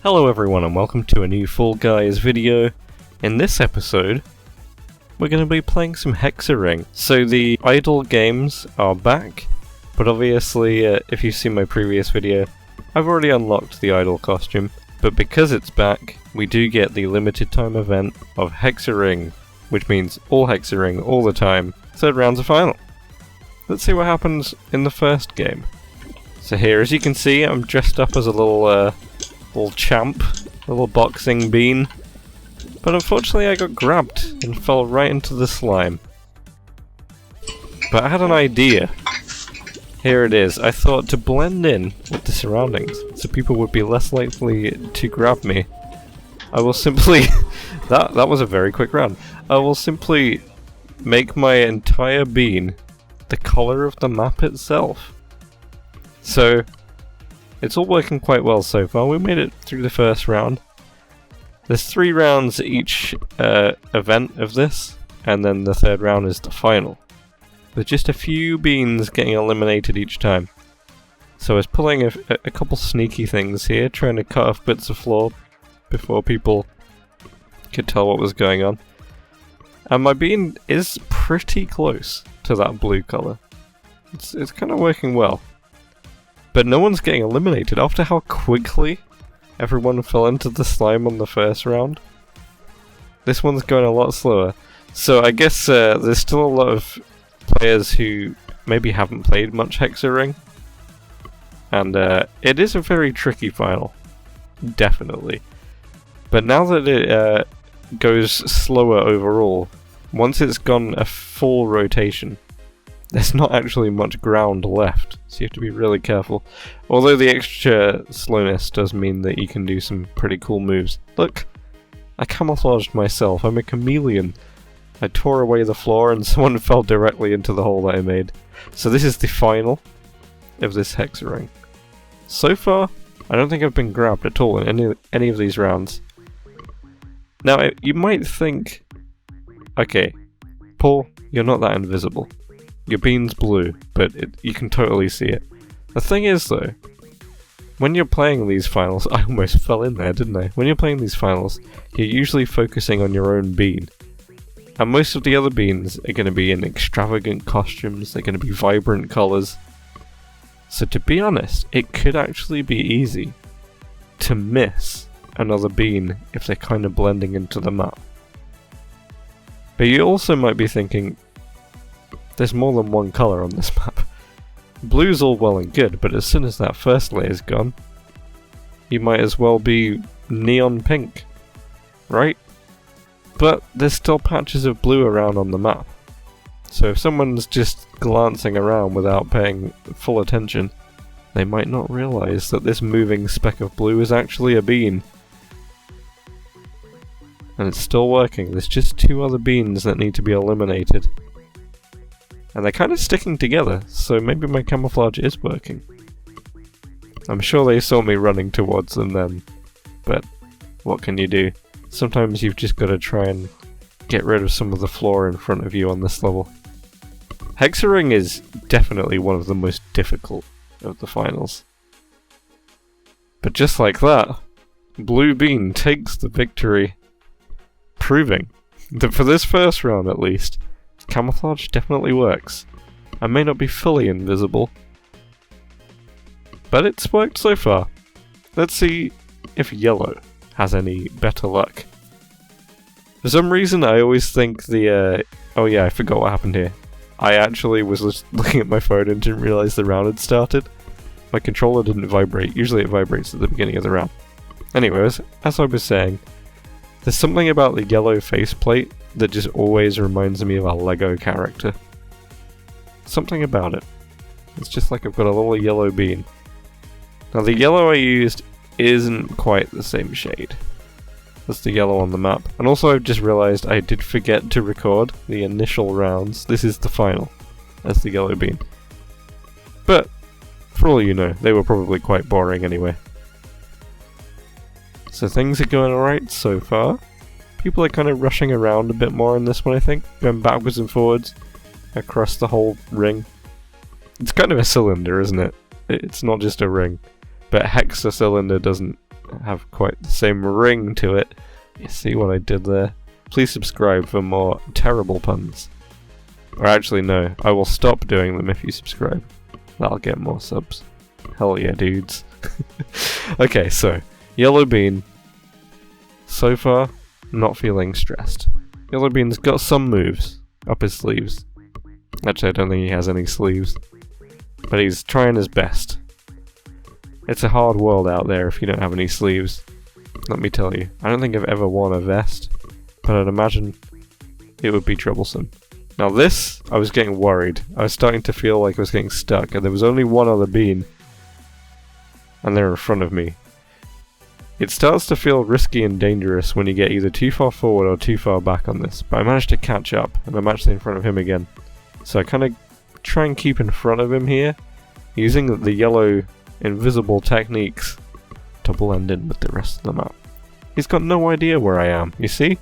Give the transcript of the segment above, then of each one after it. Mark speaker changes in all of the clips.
Speaker 1: Hello everyone and welcome to a new Fall Guys video. In this episode, we're going to be playing some Hex-A-Ring. So the idle games are back, but obviously if you've seen my previous video, I've already unlocked the idle costume. But because it's back, we do get the limited time event of Hex-A-Ring, which means all Hex-A-Ring all the time. Third round's a final. Let's see what happens in the first game. So here, as you can see, I'm dressed up as a little champ, a little boxing bean. But unfortunately I got grabbed and fell right into the slime. But I had an idea. Here it is. I thought to blend in with the surroundings, so people would be less likely to grab me, I will simply... that was a very quick round. I will simply make my entire bean the colour of the map itself. So, it's all working quite well so far. We made it through the first round. There's 3 rounds each event of this, and then the third round is the final. With just a few beans getting eliminated each time. So I was pulling a couple sneaky things here, trying to cut off bits of floor before people could tell what was going on. And my bean is pretty close to that blue colour. It's kind of working well. But no one's getting eliminated after how quickly everyone fell into the slime on the first round. This one's going a lot slower. So I guess there's still a lot of players who maybe haven't played much Hex-A-Ring. And it is a very tricky final. Definitely. But now that it goes slower overall, once it's gone a full rotation, there's not actually much ground left, so you have to be really careful. Although the extra slowness does mean that you can do some pretty cool moves. Look, I camouflaged myself, I'm a chameleon. I tore away the floor and someone fell directly into the hole that I made. So this is the final of this Hex-A-Ring. So far, I don't think I've been grabbed at all in any of these rounds. Now, you might think, okay, Paul, you're not that invisible. Your bean's blue, but you can totally see it. The thing is though, when you're playing these finals, I almost fell in there, didn't I? When you're playing these finals, you're usually focusing on your own bean. And most of the other beans are going to be in extravagant costumes, they're going to be vibrant colours. So to be honest, it could actually be easy to miss another bean if they're kind of blending into the map. But you also might be thinking, there's more than one colour on this map. Blue's all well and good, but as soon as that first layer's gone, you might as well be neon pink, right? But there's still patches of blue around on the map. So if someone's just glancing around without paying full attention, they might not realise that this moving speck of blue is actually a bean. And it's still working. There's just 2 other beans that need to be eliminated. And they're kind of sticking together, so maybe my camouflage is working. I'm sure they saw me running towards them then, but what can you do? Sometimes you've just got to try and get rid of some of the floor in front of you on this level. Hex-A-Ring is definitely one of the most difficult of the finals. But just like that, Blue Bean takes the victory, proving that for this first round at least, camouflage definitely works. I may not be fully invisible, but it's worked so far. Let's see if yellow has any better luck. For some reason I always think the oh yeah, I forgot what happened here. I actually was just looking at my phone and didn't realise the round had started. My controller didn't vibrate. Usually it vibrates at the beginning of the round. Anyways, as I was saying, there's something about the yellow faceplate that just always reminds me of a Lego character. Something about it. It's just like I've got a little yellow bean. Now the yellow I used isn't quite the same shade. That's the yellow on the map. And also I've just realised I did forget to record the initial rounds. This is the final. That's the yellow bean. But, for all you know, they were probably quite boring anyway. So things are going alright so far. People are kind of rushing around a bit more in this one, I think. Going backwards and forwards across the whole ring. It's kind of a cylinder, isn't it? It's not just a ring. But Hex-A cylinder doesn't have quite the same ring to it. You see what I did there? Please subscribe for more terrible puns. Or actually no, I will stop doing them if you subscribe. That'll get more subs. Hell yeah, dudes. Okay, so, Yellow Bean. So far, not feeling stressed. Yellow Bean's got some moves up his sleeves. Actually, I don't think he has any sleeves. But he's trying his best. It's a hard world out there if you don't have any sleeves. Let me tell you. I don't think I've ever worn a vest, but I'd imagine it would be troublesome. Now this, I was getting worried. I was starting to feel like I was getting stuck, and there was only one other bean. And they're in front of me. It starts to feel risky and dangerous when you get either too far forward or too far back on this, but I managed to catch up, and I'm actually in front of him again. So I kind of try and keep in front of him here, using the yellow invisible techniques to blend in with the rest of the map. He's got no idea where I am, you see?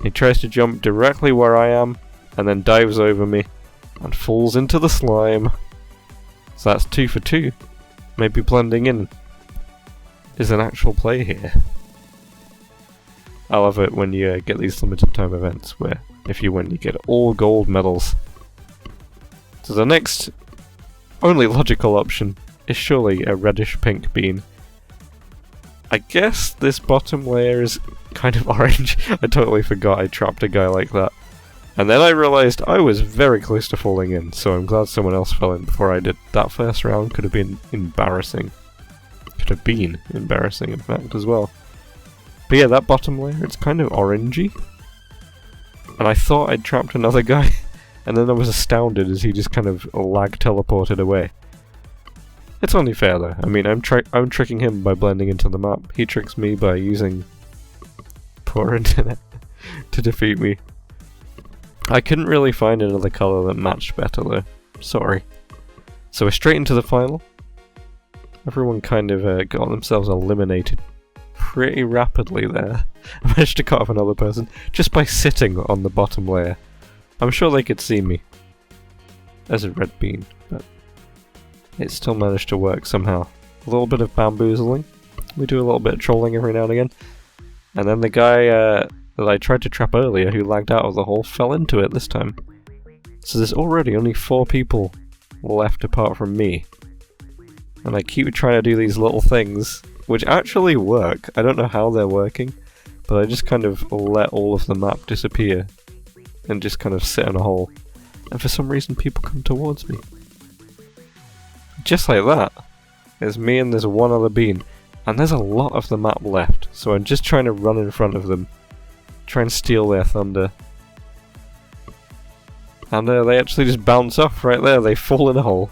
Speaker 1: He tries to jump directly where I am, and then dives over me, and falls into the slime. So that's 2 for 2. Maybe blending in is an actual play here. I love it when you get these limited time events where if you win you get all gold medals. So the next only logical option is surely a reddish pink bean. I guess this bottom layer is kind of orange. I totally forgot I trapped a guy like that. And then I realised I was very close to falling in, so I'm glad someone else fell in before I did. That first round could have been embarrassing. Could have been embarrassing, in fact, as well. But yeah, that bottom layer, it's kind of orangey. And I thought I'd trapped another guy, and then I was astounded as he just kind of lag teleported away. It's only fair though. I mean, I'm tricking him by blending into the map. He tricks me by using poor internet to defeat me. I couldn't really find another colour that matched better though. Sorry. So we're straight into the final. Everyone kind of got themselves eliminated pretty rapidly there. I managed to cut off another person just by sitting on the bottom layer. I'm sure they could see me as a red bean, but it still managed to work somehow. A little bit of bamboozling. We do a little bit of trolling every now and again. And then the guy that I tried to trap earlier, who lagged out of the hole, fell into it this time. So there's already only 4 people left apart from me. And I keep trying to do these little things, which actually work. I don't know how they're working, but I just kind of let all of the map disappear and just kind of sit in a hole. And for some reason people come towards me. Just like that. There's me and there's one other bean. And there's a lot of the map left, so I'm just trying to run in front of them. Try and steal their thunder. And they actually just bounce off right there, they fall in a hole.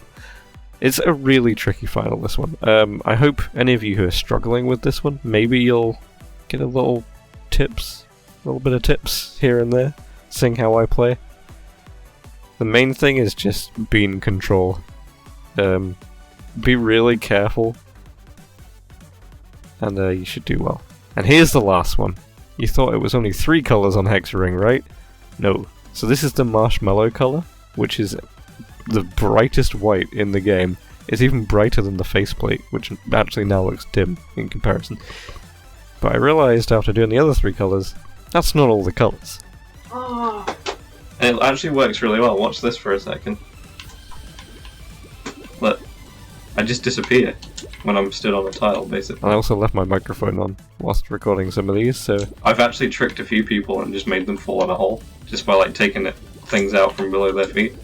Speaker 1: It's a really tricky final, this one. I hope any of you who are struggling with this one, maybe you'll get a little bit of tips here and there, seeing how I play. The main thing is just bean control. Be really careful, and you should do well. And here's the last one. You thought it was only 3 colours on Hex-A-Ring, right? No. So this is the Marshmallow colour, which is the brightest white in the game. It's even brighter than the faceplate, which actually now looks dim in comparison. But I realised after doing the other 3 colours, that's not all the colours. Oh. It actually works really well. Watch this for a second. Look. I just disappear when I'm stood on a tile, basically. I also left my microphone on whilst recording some of these, so... I've actually tricked a few people and just made them fall in a hole, just by like taking things out from below their feet.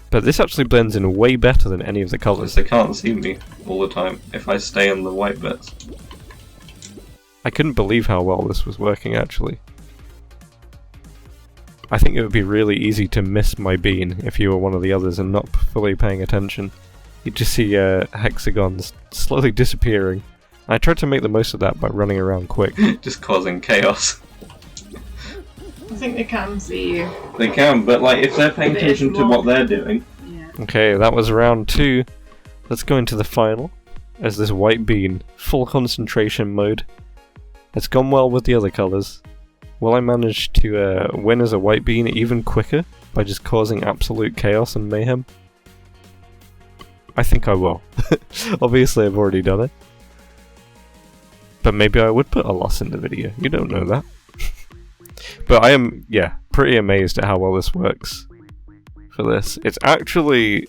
Speaker 1: But this actually blends in way better than any of the colours. They can't see me all the time if I stay in the white bits. I couldn't believe how well this was working, actually. I think it would be really easy to miss my bean if you were one of the others and not fully paying attention. You just see hexagons slowly disappearing. I tried to make the most of that by running around quick. Just causing chaos.
Speaker 2: I think they can see you.
Speaker 1: They can, but like if they're paying attention to what they're doing. Yeah. Okay, that was round 2. Let's go into the final. As this white bean, full concentration mode. It's gone well with the other colours. Will I manage to win as a white bean even quicker by just causing absolute chaos and mayhem? I think I will. Obviously I've already done it. But maybe I would put a loss in the video. You don't know that. But I am, yeah, pretty amazed at how well this works for this. It's actually...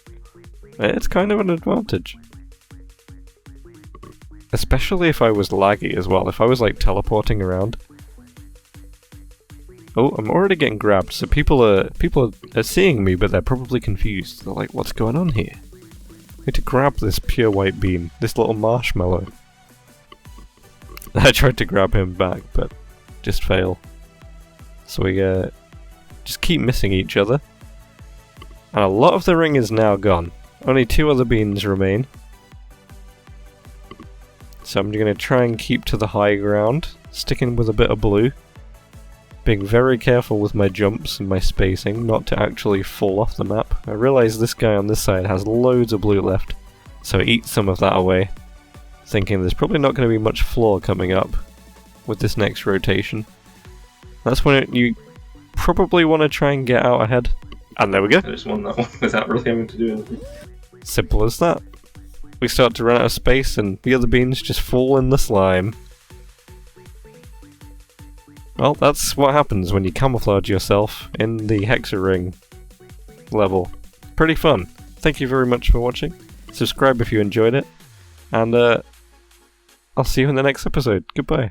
Speaker 1: it's kind of an advantage. Especially if I was laggy as well. If I was like teleporting around. Oh, I'm already getting grabbed. So people are seeing me, but they're probably confused. They're like, what's going on here? I need to grab this pure white bean. This little marshmallow. I tried to grab him back, but just fail. So we just keep missing each other. And a lot of the ring is now gone. Only 2 other beans remain. So I'm going to try and keep to the high ground, sticking with a bit of blue. Being very careful with my jumps and my spacing, not to actually fall off the map. I realise this guy on this side has loads of blue left, so eat some of that away. Thinking there's probably not going to be much floor coming up with this next rotation. That's when you probably want to try and get out ahead. And there we go. I just won that one without really having to do anything. Simple as that. We start to run out of space and the other beans just fall in the slime. Well, that's what happens when you camouflage yourself in the Hex-A-Ring level. Pretty fun. Thank you very much for watching. Subscribe if you enjoyed it. And I'll see you in the next episode. Goodbye.